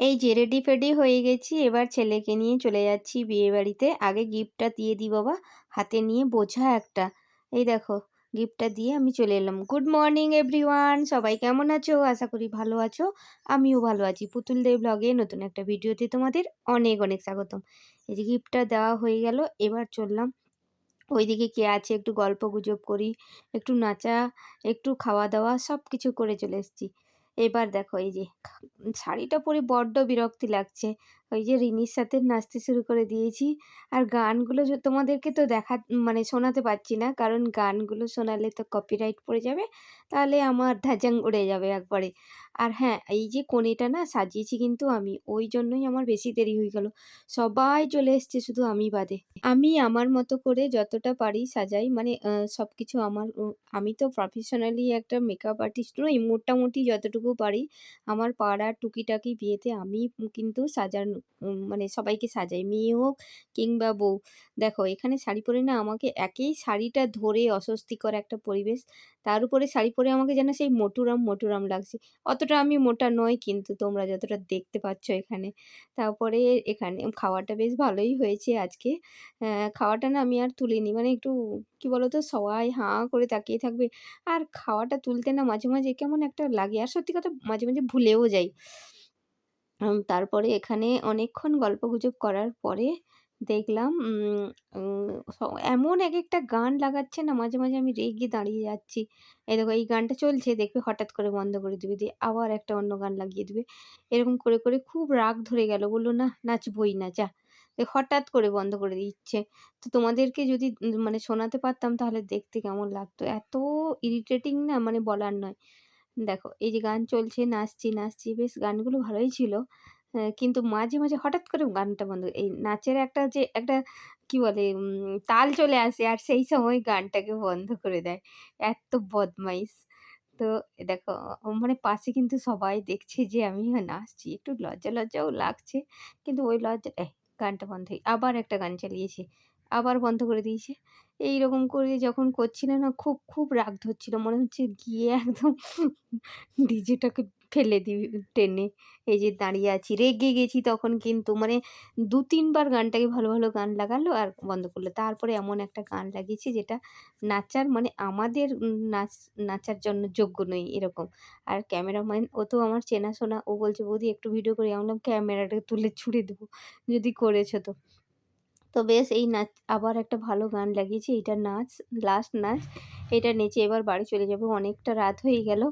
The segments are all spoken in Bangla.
এই যে রেডি ফেডি হয়ে গেছি, এবার ছেলেকে নিয়ে চলে যাচ্ছি বিয়ে বাড়িতে। আগে গিফটটা দিয়ে দিই বাবা, হাতে নিয়ে বোঝা একটা। এই দেখো, গিফটটা দিয়ে আমি চলে এলাম। গুড মর্নিং এভরিওয়ান, সবাই কেমন আছো? আশা করি ভালো আছো। আমিও ভালো আছি। পুতুল দে ব্লগে নতুন একটা ভিডিওতে তোমাদের অনেক অনেক স্বাগতম। এই যে গিফটটা দেওয়া হয়ে গেল, এবার চললাম ওইদিকে কে আছে একটু গল্প গুজব করি, একটু নাচা, একটু খাওয়া দাওয়া সব কিছু করে চলে এসেছি। এবার দেখো এই যে শাড়িটা পরে বড্ড বিরক্তি লাগছে। ওই যে রিনির সাথে নাচতে শুরু করে দিয়েছি। আর গানগুলো তোমাদেরকে তো মানে শোনাতে পারছি না, কারণ গানগুলো শোনালে তো কপিরাইট পড়ে যাবে, তাহলে আমার ধ্যাজাং উড়ে যাবে একবারে। আর হ্যাঁ, এই যে কোণেটা না সাজিয়েছি কিন্তু আমি, ওই জন্যই আমার বেশি দেরি হয়ে গেল। সবাই চলে এসছে, শুধু আমি বাদে। আমি আমার মতো করে যতটা পারি সাজাই, মানে সবকিছু আমার আমি তো প্রফেশনালি একটা মেকআপ আর্টিস্ট নই, মোটামুটি যতটুকু পারি আমার পাড়ার টুকিটাকি বিয়েতে আমি কিন্তু মানে সবাইকে সাজাই, মেয়ে হোক কিংবা বউ। দেখো এখানে শাড়ি পরে না আমাকে একেই শাড়িটা ধরে অস্বস্তিকর একটা পরিবেশ, তার উপরে শাড়ি পরে আমাকে যেন সেই মোটুরাম মোটুরাম লাগছে। অতটা আমি মোটা নই কিন্তু, তোমরা যতটা দেখতে পাচ্ছ এখানে। তারপরে এখানে খাওয়াটা বেশ ভালোই হয়েছে আজকে। খাওয়াটা না আমি আর তুলিনি। মানে একটু কি বলতো, সবাই হাঁ করে তাকিয়ে থাকবে। আর খাওয়াটা তুলতে না মাঝে, মাঝে কেমন একটা লাগে। আর সত্যি কথা মাঝে, মাঝে ভুলেও যাই। তারপরে এখানে অনেকক্ষণ গল্পগুজব করার পরে দেখলাম উম উম স এমন একেকটা গান লাগাচ্ছে না, মাঝে, মাঝে আমি রেগে দাঁড়িয়ে যাচ্ছি। এই দেখো এই গানটা চলছে, দেখবে হঠাৎ করে বন্ধ করে দিবে, দিয়ে আবার একটা অন্য গান লাগিয়ে দিবে। এরকম করে, করে খুব রাগ ধরে গেল। বলল, "না, নাচবই না, যা।" হঠাৎ করে বন্ধ করে দিচ্ছে। তো তোমাদেরকে যদি মানে শোনাতে পারতাম তাহলে দেখতে কেমন লাগতো। এত ইরিটেটিং না, মানে বলার নয়। দেখো এই যে গান চলছে, নাচছি, নাচছি, বেশ গানগুলো ভালোই ছিল। কিন্তু মাঝে, মাঝে হঠাৎ করে গানটা বন্ধ, এই নাচের একটা যে একটা কি বলে তাল চলে আসে, আর সেই সময় গানটাকে বন্ধ করে দেয়। এত বদমাইশ! তো দেখো মানে পাশে কিন্তু সবাই দেখছে যে আমি নাচছি। একটু লজ্জা, লজ্জাও লাগছে। কিন্তু ওই লজ্জা গানটা বন্ধ আবার একটা গান চালিয়েছে। আবার বন্ধ করে দিয়েছে। এইরকম করে যখন করছিল না, খুব, খুব রাগ ধরছিল। মনে হচ্ছে গিয়ে একদম ডিজেটাকে ফেলে দিই টেনে। এই যে দাঁড়িয়ে আছি, রেগে গেছি তখন কিন্তু, মানে ২-৩ বার গানটাকে ভালো, ভালো গান লাগালো আর বন্ধ করলো। তারপরে এমন একটা গান লাগিয়েছে যেটা নাচার মানে আমাদের নাচার জন্য যোগ্য নই এরকম। আর ক্যামেরাম্যান ও তো আমার চেনাশোনা। ও বলছে, "বৌদি একটু ভিডিও করি।" আমি বললাম, "ক্যামেরাটা তুলে ছুঁড়ে দেবো যদি করেছো তো।" তো বেশ এই নাচ আবার একটা ভালো গান লাগিয়েছি। এইটা নাচ, লাস্ট নাচ। এটা নেচে এবার বাড়ি চলে যাবো। অনেকটা রাত হয়ে গেল।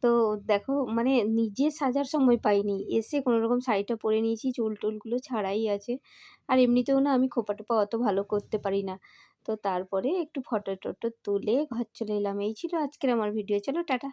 তো দেখো মানে নিজে সাজার সময় পাইনি। এসে কোনরকম শাড়িটা পরে নিয়েছি, চুল-টুলগুলো ছাড়াই আছে। আর এমনিতেও না আমি খোঁপা-টোপা অত ভালো করতে পারি না। তো তারপরে একটু ফটো-টটো তুলে ঘর চলে এলাম। এই ছিল আজকের আমার ভিডিও। চলো টাটা।